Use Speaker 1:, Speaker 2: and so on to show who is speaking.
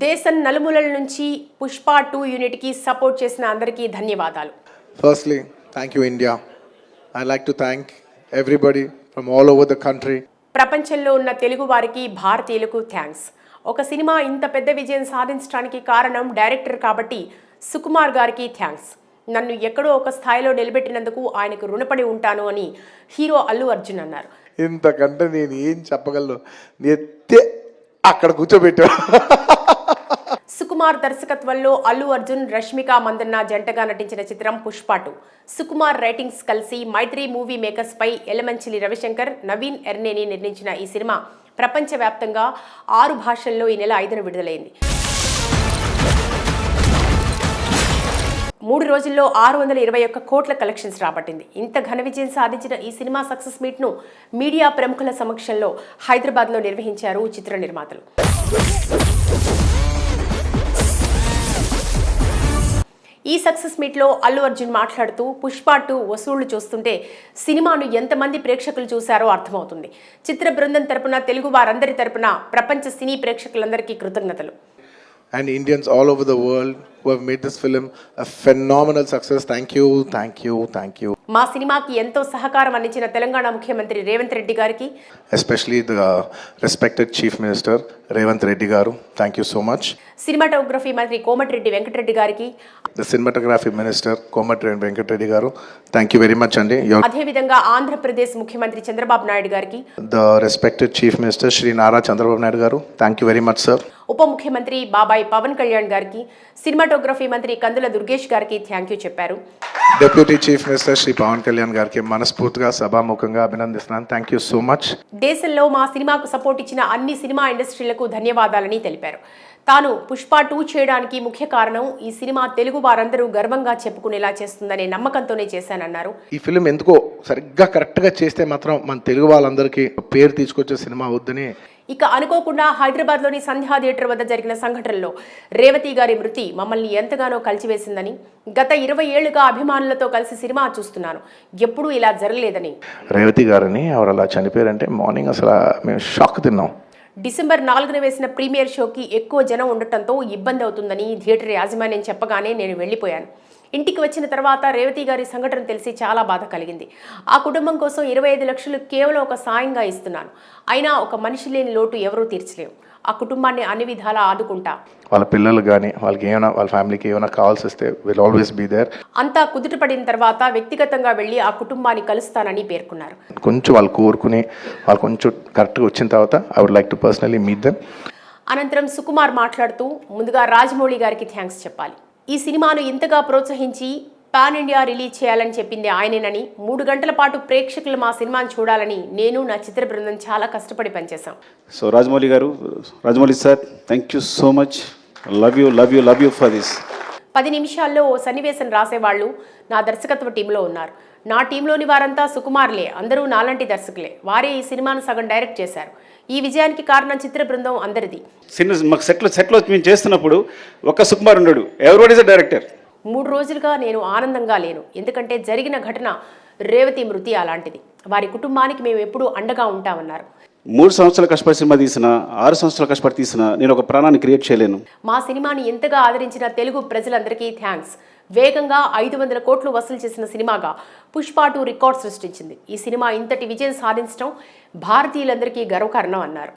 Speaker 1: దేశం నలుమూలల నుంచి పుష్ప 2 యూనిట్ కి సపోర్ట్ చేసిన అందరికీ ధన్యవాదాలు.
Speaker 2: Firstly, thank you India. I'd like to thank everybody from all over the country.
Speaker 1: ప్రపంచంలో ఉన్న తెలుగు వారికి భారతీయులకు థ్యాంక్స్. ఒక సినిమా ఇంత పెద్ద విజయం సాధించడానికి కారణం డైరెక్టర్ కాబట్టి సుకుమార్ గారికి థ్యాంక్స్. నన్ను ఎక్కడో ఒక స్థాయిలో నిలబెట్టినందుకు ఆయనకు రుణపడి ఉంటాను అని హీరో అల్లు అర్జున్ అన్నారు.
Speaker 2: ఇంతకంటే నేను ఏం చెప్పగలను, ఎత్తే అక్కడ కూర్చోబెట్టా.
Speaker 1: సుకుమార్ దర్శకత్వంలో అల్లు అర్జున్, రష్మిక మందన్న జంటగా నటించిన చిత్రం పుష్ప 2. సుకుమార్ రైటింగ్స్ కలిసి మైత్రి మూవీ మేకర్స్ పై ఎలమంచిలి రవిశంకర్, నవీన్ ఎర్నేని నిర్మించిన ఈ సినిమా ప్రపంచవ్యాప్తంగా 6 భాషల్లో ఈ నెల 5న విడుదలైంది. 3 రోజుల్లో 621 కోట్ల కలెక్షన్స్ రాబట్టింది. ఇంత ఘన విజయం సాధించిన ఈ సినిమా సక్సెస్ మీట్ ను మీడియా ప్రముఖుల సమక్షంలో హైదరాబాద్ లో నిర్వహించారు చిత్ర నిర్మాతలు. ఈ సక్సెస్ మీట్లో అల్లు అర్జున్ మాట్లాడుతూ పుష్ప 2 వసూళ్లు చూస్తుంటే సినిమాను ఎంతమంది ప్రేక్షకులు చూశారో అర్థమవుతుంది. చిత్ర బృందం తరపున, తెలుగు వారందరి తరపున ప్రపంచ సినీ ప్రేక్షకులందరికీ కృతజ్ఞతలు.
Speaker 2: And Indians all over the world who have made this film a phenomenal success. Thank you, thank you, thank you.
Speaker 1: మా సినిమాకి ఎంతో సహకారం అందించిన తెలంగాణ ముఖ్యమంత్రి రేవంత్ రెడ్డి గారికి,
Speaker 2: especially the respected Chief Minister Revanth Reddy garu. Thank you so much.
Speaker 1: Cinematography మంత్రి కోమటిరెడ్డి వెంకటరెడ్డి గారికి,
Speaker 2: the cinematography minister Komatreddy Venkatreddy garu. Thank you very much andi.
Speaker 1: అదే విధంగా ఆంధ్రప్రదేశ్ ముఖ్యమంత్రి చంద్రబాబు నాయుడు గారికి,
Speaker 2: the respected Chief Minister Shri Nara Chandrababu Naidu garu. Thank you very much sir.
Speaker 1: ఉప ముఖ్యమంత్రి బాబాయ్ పవన్ కళ్యాణ్ గారికి, సినిమాటోగ్రఫీ మంత్రి కందుల దుర్గేష్ గారికి థ్యాంక్ యూ చెప్పారు.
Speaker 2: Deputy Chief Minister Shri Pawan Kalyan గారికి మనస్ఫూర్తిగా సభాముఖంగా అభినందిస్తున్నాను. Thank you so much.
Speaker 1: దేశంలో మా సినిమాకు సపోర్ట్ ఇచ్చిన అన్ని సినిమా ఇండస్ట్రీలకు ధన్యవాదాలని తెలిపారు. తాను పుష్ప 2 చేయడానికి ముఖ్య కారణం ఈ సినిమా తెలుగు వారందరూ గర్వంగా చెప్పుకునేలా చేస్తుందనే నమ్మకంతోనే చేశానన్నారు.
Speaker 2: ఈ ఫిలిం ఎందుకో సరిగ్గా కరెక్ట్గా చేస్తే మాత్రం మన తెలుగు వాళ్ళందరికీ పేరు తీసుకొచ్చే సినిమా అవుద్దని.
Speaker 1: ఇక అనుకోకుండా హైదరాబాద్లోని సంధ్యా థియేటర్ వద్ద జరిగిన సంఘటనలో రేవతి గారి మృతి మమ్మల్ని ఎంతగానో కలిచివేసిందని, గత 20 ఏళ్లుగా అభిమానులతో కలిసి సినిమా చూస్తున్నాను, ఎప్పుడూ ఇలా జరగలేదని.
Speaker 2: రేవతి గారిని ఎవరు అలా చనిపోయారంటే మార్నింగ్ అసలు మేము షాక్ తిన్నాం.
Speaker 1: డిసెంబర్ 4న వేసిన ప్రీమియర్ షోకి ఎక్కువ జనం ఉండటంతో ఇబ్బంది అవుతుందని థియేటర్ యాజమాన్యం చెప్పగానే నేను వెళ్ళిపోయాను. ఇంటికి వచ్చిన తర్వాత రేవతి గారి సంఘటన తెలిసి చాలా బాధ కలిగింది. ఆ కుటుంబం కోసం 25 లక్షలు కేవలం ఒక సాయంగా ఇస్తున్నాను. అయినా ఒక మనిషి లేని లోటు ఎవరూ తీర్చలేవు. ఆ కుటుంబాన్ని అన్ని విధాలా ఆదుకుంటా.
Speaker 2: వాళ్ళ పిల్లలు కానీ వాళ్ళకి ఏమైనా వాళ్ళ ఫ్యామిలీకి ఏమైనా కావాల్సి వస్తే విల్ ఆల్వేస్ బీ దేర్.
Speaker 1: అంతా కుదుటపడిన తర్వాత వ్యక్తిగతంగా వెళ్ళి ఆ కుటుంబాన్ని కలుస్తానని పేర్కొన్నారు.
Speaker 2: కొంచెం వాళ్ళు కోరుకుని వాళ్ళు కొంచెం కరెక్ట్గా వచ్చిన తర్వాత I would like to personally meet them.
Speaker 1: అనంతరం సుకుమార్ మాట్లాడుతూ ముందుగా రాజమౌళి గారికి థ్యాంక్స్ చెప్పాలి. ఈ సినిమాను ఇంతగా ప్రోత్సహించి పాన్ ఇండియా రిలీజ్ చేయాలని చెప్పింది ఆయనేనని, 3 గంటల పాటు ప్రేక్షకులు మా సినిమాను చూడాలని నేను, నా చిత్ర బృందం చాలా కష్టపడి పనిచేశాం.
Speaker 3: సో రాజమౌళి గారు, Rajamouli sir, thank you so much. Love you for this.
Speaker 1: 10 నిమిషాల్లో ఓ సన్నివేశం రాసేవాళ్ళు నా దర్శకత్వ టీంలో ఉన్నారు. నా టీంలోని వారంతా సుకుమార్లే, అందరూ నాలాంటి దర్శకులే. వారే ఈ సినిమాను సగం డైరెక్ట్ చేశారు. ఈ విజయానికి కారణం చిత్ర బృందం అందరిది.
Speaker 3: మాకు సెట్లో మేము చేస్తున్నప్పుడు ఒక్క సుకుమార్ ఉన్నాడు. Everybody is the director.
Speaker 1: 3 రోజులుగా నేను ఆనందంగా లేను. ఎందుకంటే జరిగిన ఘటన రేవతి మృతి అలాంటిది. వారి కుటుంబానికి మేము ఎప్పుడూ అండగా ఉంటామన్నారు.
Speaker 3: 3 సంవత్సరాల కష్టపడి సినిమా తీసిన, 6 సంవత్సరాల కష్టపడి తీసిన నేను ఒక ప్రాణాన్ని క్రియేట్ చేయలేను.
Speaker 1: మా సినిమాని ఎంతగా ఆదరించిన తెలుగు ప్రజలందరికీ థ్యాంక్స్. వేగంగా 500 కోట్లు వసూలు చేసిన సినిమాగా పుష్ప 2 రికార్డ్ సృష్టించింది. ఈ సినిమా ఇంతటి విజయం సాధించడం భారతీయులందరికీ గర్వకారణం అన్నారు.